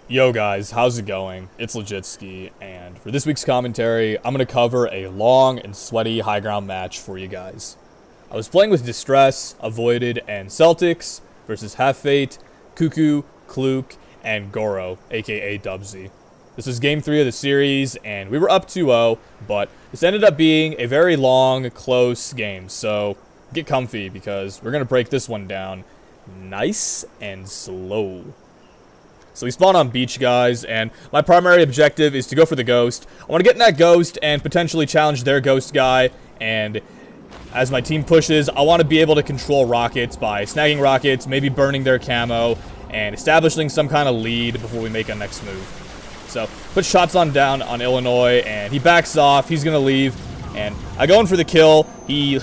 Yo guys, how's it going? It's Legitsky, and for this week's commentary, I'm going to cover a long and sweaty high ground match for you guys. I was playing with Distress, Avoided, and Celtics versus Half Fate, KuKu, Clook, and Goro, aka Dubsy. This was game 3 of the series, and we were up 2-0, but this ended up being a very long, close game, so get comfy because we're going to break this one down nice and slow. So we spawn on beach, guys, and my primary objective is to go for the ghost. I want to get in that ghost and potentially challenge their ghost guy, and as my team pushes, I want to be able to control rockets by snagging rockets, maybe burning their camo, and establishing some kind of lead before we make a next move. So, put shots on down on Illinois, and he backs off, he's going to leave, and I go in for the kill. He...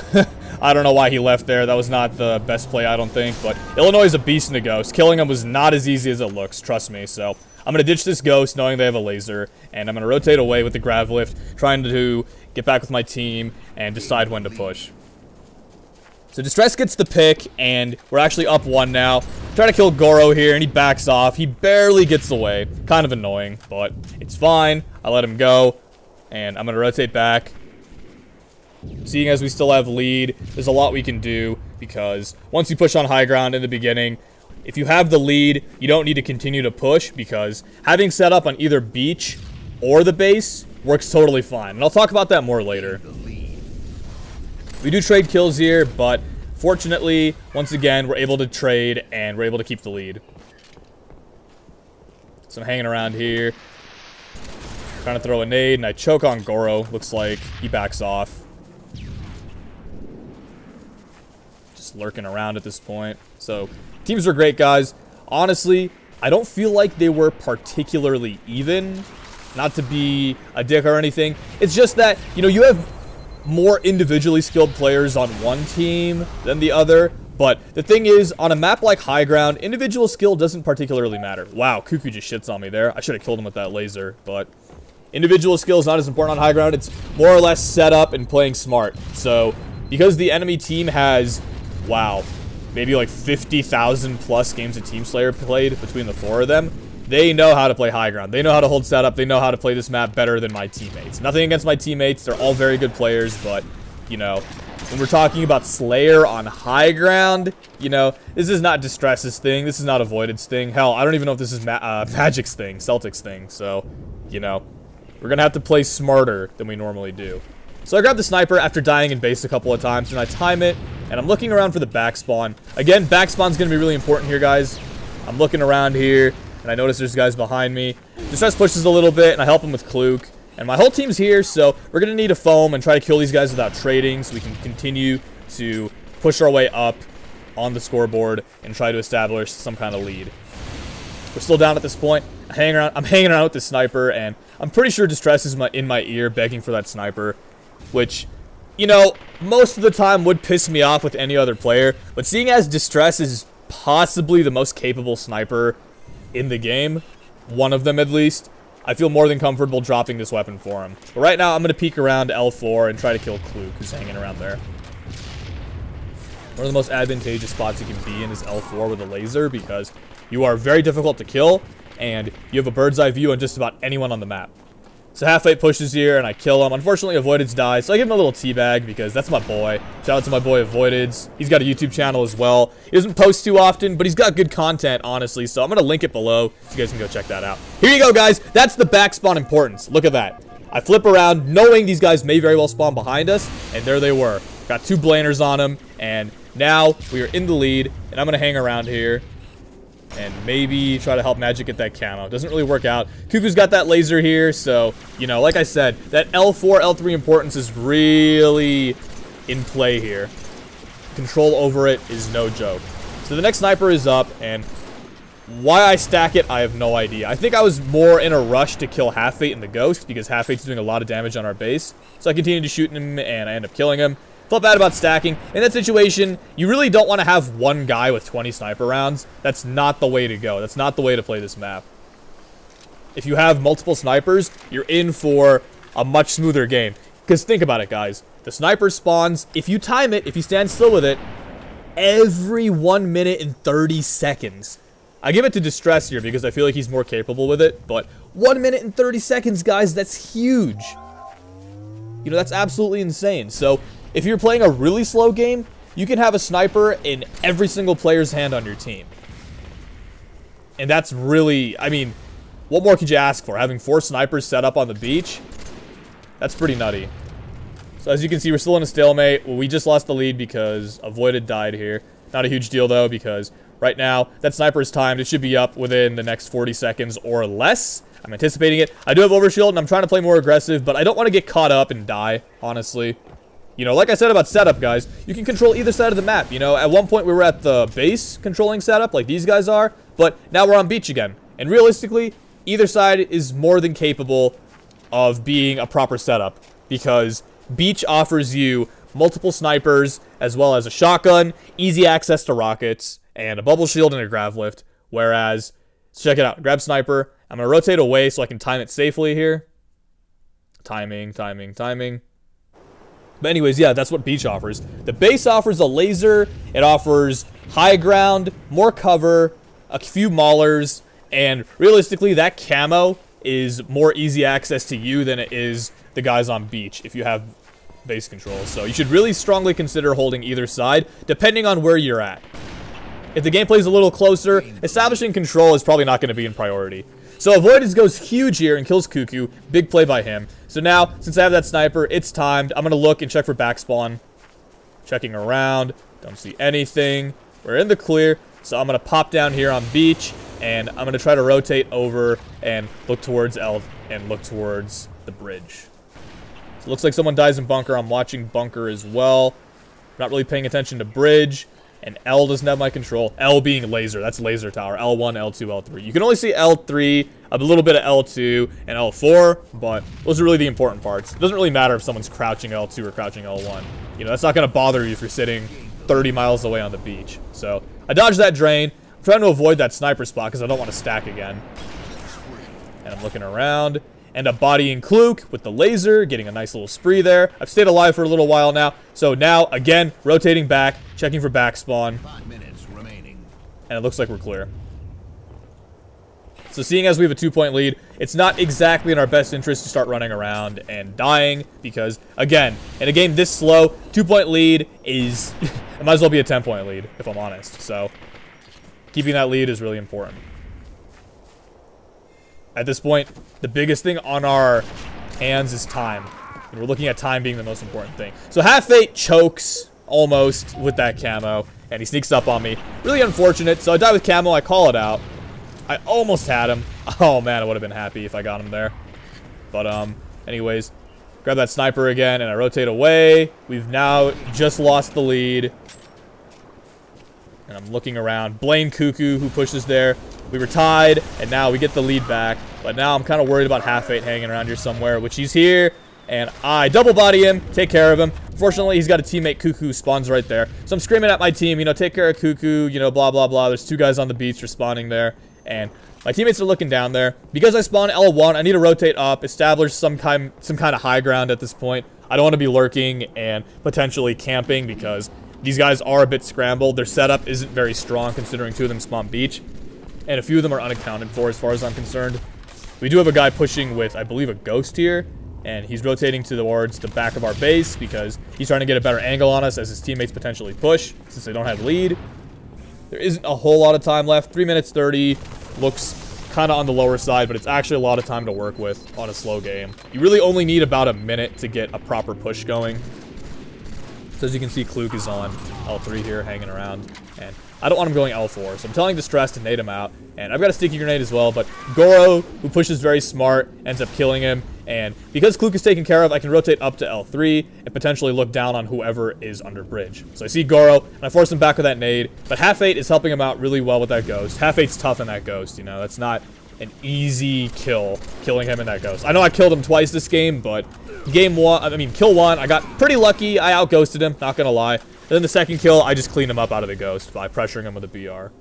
I don't know why he left there. That was not the best play, I don't think. But Illinois is a beast in the ghost. Killing him was not as easy as it looks, trust me. So I'm going to ditch this ghost knowing they have a laser. And I'm going to rotate away with the grav lift, trying to get back with my team and decide when to push. So Distress gets the pick, and we're actually up 1 now. Try to kill Goro here, and he backs off. He barely gets away. Kind of annoying, but it's fine. I let him go, and I'm going to rotate back. Seeing as we still have lead, there's a lot we can do, because once you push on high ground in the beginning, if you have the lead, you don't need to continue to push, because having set up on either beach or the base works totally fine. And I'll talk about that more later. We do trade kills here, but fortunately, once again, we're able to trade, and we're able to keep the lead. So I'm hanging around here, trying to throw a nade, and I choke on Goro. Looks like he backs off. Lurking around at this point. So teams are great, guys. Honestly, I don't feel like they were particularly even. Not to be a dick or anything. It's just that, you know, you have more individually skilled players on one team than the other. But the thing is, on a map like High Ground, individual skill doesn't particularly matter. Wow, KuKu just shits on me there. I should have killed him with that laser, but individual skill is not as important on High Ground. It's more or less set up and playing smart. So because the enemy team has, wow, maybe like 50,000 plus games of Team Slayer played between the 4 of them, they know how to play high ground. They know how to hold setup. They know how to play this map better than my teammates. Nothing against my teammates. They're all very good players, but, you know, when we're talking about Slayer on high ground, you know, this is not Distress's thing. This is not Avoided's thing. Hell, I don't even know if this is Magic's thing, Celtics thing. So, you know, we're going to have to play smarter than we normally do. So I grab the sniper after dying in base a couple of times, and I time it, and I'm looking around for the back spawn. Again, back spawn's going to be really important here, guys. I'm looking around here, and I notice there's guys behind me. Distress pushes a little bit, and I help him with Clook. And my whole team's here, so we're going to need a foam and try to kill these guys without trading, so we can continue to push our way up on the scoreboard and try to establish some kind of lead. We're still down at this point. I'm hanging around with the sniper, and I'm pretty sure Distress is in my ear begging for that sniper, which, you know, most of the time would piss me off with any other player, but seeing as Distress is possibly the most capable sniper in the game, one of them at least, I feel more than comfortable dropping this weapon for him. But right now, I'm going to peek around L4 and try to kill Clook, who's hanging around there. One of the most advantageous spots you can be in is L4 with a laser, because you are very difficult to kill, and you have a bird's eye view on just about anyone on the map. So Half Fate pushes here, and I kill him. Unfortunately, Avoided's dies, so I give him a little teabag, because that's my boy. Shout out to my boy Avoided's. He's got a YouTube channel as well. He doesn't post too often, but he's got good content, honestly, so I'm going to link it below, so you guys can go check that out. Here you go, guys. That's the back spawn importance. Look at that. I flip around, knowing these guys may very well spawn behind us, and there they were. Got 2 blaners on them, and now we are in the lead, and I'm going to hang around here and maybe try to help Magic get that camo. Doesn't really work out. KuKu's got that laser here, so, you know, like I said, that L4, L3 importance is really in play here. Control over it is no joke. So the next sniper is up, and why I stack it, I have no idea. I think I was more in a rush to kill Half Fate and the Ghost, because Half Fate's doing a lot of damage on our base. So I continue to shoot him, and I end up killing him. Felt bad about stacking. In that situation, you really don't want to have one guy with 20 sniper rounds. That's not the way to go. That's not the way to play this map. If you have multiple snipers, you're in for a much smoother game. Because think about it, guys. The sniper spawns, if you time it, if you stand still with it, every 1 minute and 30 seconds. I give it to Distress here because I feel like he's more capable with it, but 1 minute and 30 seconds, guys, that's huge. You know, that's absolutely insane. So, if you're playing a really slow game, you can have a sniper in every single player's hand on your team. And that's really, I mean, what more could you ask for? Having 4 snipers set up on the beach? That's pretty nutty. So as you can see, we're still in a stalemate. Well, we just lost the lead because Avoided died here. Not a huge deal, though, because right now, that sniper is timed. It should be up within the next 40 seconds or less. I'm anticipating it. I do have Overshield, and I'm trying to play more aggressive, but I don't want to get caught up and die, honestly. You know, like I said about setup, guys, you can control either side of the map. You know, at one point, we were at the base controlling setup, like these guys are, but now we're on beach again. And realistically, either side is more than capable of being a proper setup, because beach offers you multiple snipers, as well as a shotgun, easy access to rockets, and a bubble shield and a grav lift. Whereas, check it out, grab sniper. I'm going to rotate away so I can time it safely here. Timing. But anyways, yeah, that's what beach offers. The base offers a laser. It offers high ground, more cover, a few maulers, and realistically, that camo is more easy access to you than it is the guys on beach if you have base control. So you should really strongly consider holding either side, depending on where you're at. If the gameplay is a little closer, establishing control is probably not going to be in priority. So Avoided goes huge here and kills KuKu. Big play by him. So now, since I have that sniper, it's timed. I'm going to look and check for backspawn. Checking around. Don't see anything. We're in the clear. So I'm going to pop down here on beach. And I'm going to try to rotate over and look towards L and look towards the bridge. So it looks like someone dies in bunker. I'm watching bunker as well. Not really paying attention to bridge. And L doesn't have my control. L being laser. That's laser tower. L1, L2, L3. You can only see L3, a little bit of L2, and L4, but those are really the important parts. It doesn't really matter if someone's crouching L2 or crouching L1. You know, that's not going to bother you if you're sitting 30 miles away on the beach. So I dodged that drain. I'm trying to avoid that sniper spot because I don't want to stack again. And I'm looking around. End up bodying Clook with the laser, getting a nice little spree there. I've stayed alive for a little while now. So now, again, rotating back, checking for backspawn. 5 minutes remaining. And it looks like we're clear. So seeing as we have a 2-point lead, it's not exactly in our best interest to start running around and dying. Because, again, in a game this slow, 2-point lead is... it might as well be a 10-point lead, if I'm honest. So keeping that lead is really important. At this point, the biggest thing on our hands is time. And we're looking at time being the most important thing. So Half-Fate chokes almost with that camo, and he sneaks up on me. Really unfortunate. So I die with camo, I call it out. I almost had him. Oh man, I would have been happy if I got him there. But anyways, grab that sniper again, and I rotate away. We've now just lost the lead. And I'm looking around. Blame KuKu, who pushes there. We were tied, and now we get the lead back. But now I'm kind of worried about Half-Fate hanging around here somewhere, which he's here. And I double body him, take care of him. Fortunately, he's got a teammate, KuKu, who spawns right there. So I'm screaming at my team, you know, take care of KuKu, you know, blah, blah, blah. There's 2 guys on the beach respawning there. And my teammates are looking down there. Because I spawn L1, I need to rotate up, establish some kind of high ground at this point. I don't want to be lurking and potentially camping because these guys are a bit scrambled. Their setup isn't very strong considering 2 of them spawn beach. And a few of them are unaccounted for as far as I'm concerned. We do have a guy pushing with, I believe, a ghost here. And he's rotating towards the back of our base because he's trying to get a better angle on us as his teammates potentially push since they don't have lead. There isn't a whole lot of time left. 3 minutes 30 looks kind of on the lower side, but it's actually a lot of time to work with on a slow game. You really only need about a minute to get a proper push going. So as you can see, Clook is on L3 here, hanging around. And I don't want him going L4, so I'm telling Distress to nade him out. And I've got a sticky grenade as well, but Goro, who pushes very smart, ends up killing him. And because Clook is taken care of, I can rotate up to L3 and potentially look down on whoever is under bridge. So I see Goro, and I force him back with that nade. But Half-Fate is helping him out really well with that ghost. Half-Fate's tough in that ghost, you know. That's not an easy kill, killing him in that ghost. I know I killed him twice this game, but kill 1, I got pretty lucky. I out-ghosted him, not gonna lie. And then the second kill, I just cleaned him up out of the ghost by pressuring him with a BR.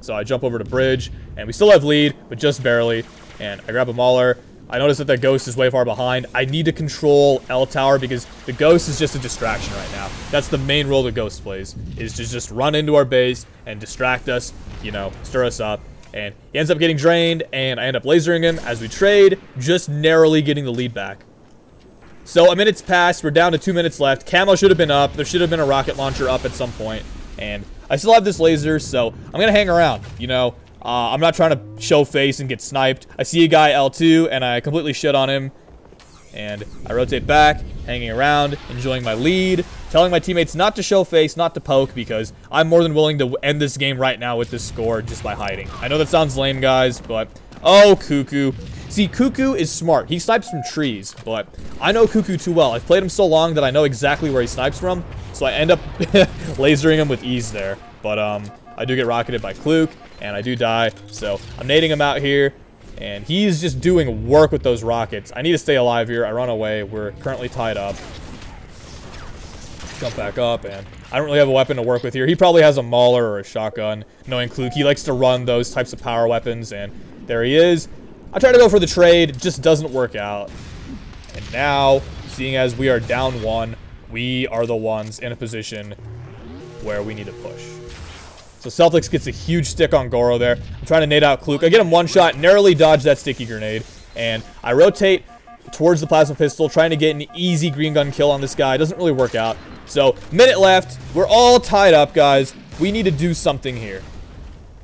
So I jump over to bridge, and we still have lead, but just barely. And I grab a mauler, I noticed that the Ghost is way far behind. I need to control L Tower because the Ghost is just a distraction right now. That's the main role the Ghost plays, is to just run into our base and distract us, you know, stir us up. And he ends up getting drained, and I end up lasering him as we trade, just narrowly getting the lead back. So a minute's passed. We're down to 2 minutes left. Camo should have been up. There should have been a rocket launcher up at some point. And I still have this laser, so I'm going to hang around, you know. I'm not trying to show face and get sniped. I see a guy L2, and I completely shit on him. And I rotate back, hanging around, enjoying my lead, telling my teammates not to show face, not to poke, because I'm more than willing to end this game right now with this score just by hiding. I know that sounds lame, guys, but... Oh, KuKu. See, KuKu is smart. He snipes from trees, but I know KuKu too well. I've played him so long that I know exactly where he snipes from, so I end up lasering him with ease there. But, I do get rocketed by Clook, and I do die, so I'm nading him out here, and he's just doing work with those rockets. I need to stay alive here. I run away. We're currently tied up. Jump back up, and I don't really have a weapon to work with here. He probably has a Mauler or a shotgun, knowing Clook. He likes to run those types of power weapons, and there he is. I try to go for the trade. It just doesn't work out. And now, seeing as we are down 1, we are the ones in a position where we need to push. So Celtics gets a huge stick on Goro there. I'm trying to nade out Clook. I get him one shot, narrowly dodge that sticky grenade, and I rotate towards the plasma pistol, trying to get an easy green gun kill on this guy. It doesn't really work out. So, minute left. We're all tied up, guys. We need to do something here.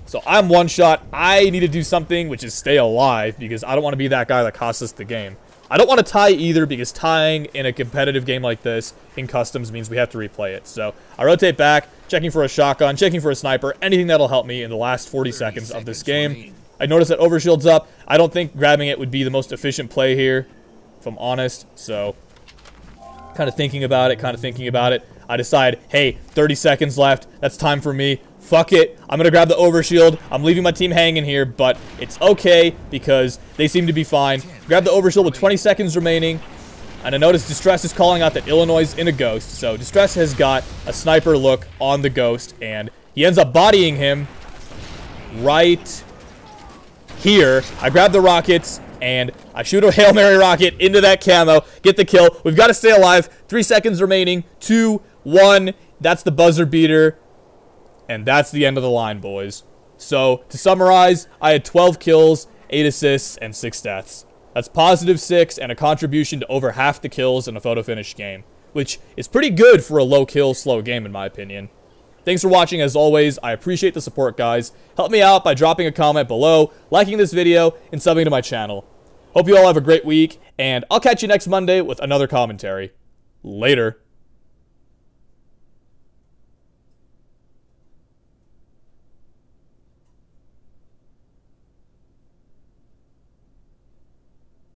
So I'm one shot. I need to do something, which is stay alive, because I don't want to be that guy that costs us the game. I don't want to tie either, because tying in a competitive game like this in customs means we have to replay it. So I rotate back, checking for a shotgun, checking for a sniper, anything that'll help me in the last 40 seconds of this game. I notice that overshield's up. I don't think grabbing it would be the most efficient play here, if I'm honest. So kind of thinking about it, I decide, hey, 30 seconds left. That's time for me. Fuck it. I'm going to grab the overshield. I'm leaving my team hanging here, but it's okay because they seem to be fine. Grab the overshield with 20 seconds remaining. And I notice Distress is calling out that Illinois is in a Ghost. So Distress has got a sniper look on the Ghost, and he ends up bodying him right here. I grab the rockets, and I shoot a Hail Mary rocket into that camo. Get the kill. We've got to stay alive. 3 seconds remaining. 2, 1. That's the buzzer beater. And that's the end of the line, boys. So, to summarize, I had 12 kills, 8 assists, and 6 deaths. That's +6 and a contribution to over half the kills in a photo finish game, which is pretty good for a low kill, slow game in my opinion. Thanks for watching as always. I appreciate the support, guys. Help me out by dropping a comment below, liking this video, and subbing to my channel. Hope you all have a great week, and I'll catch you next Monday with another commentary. Later.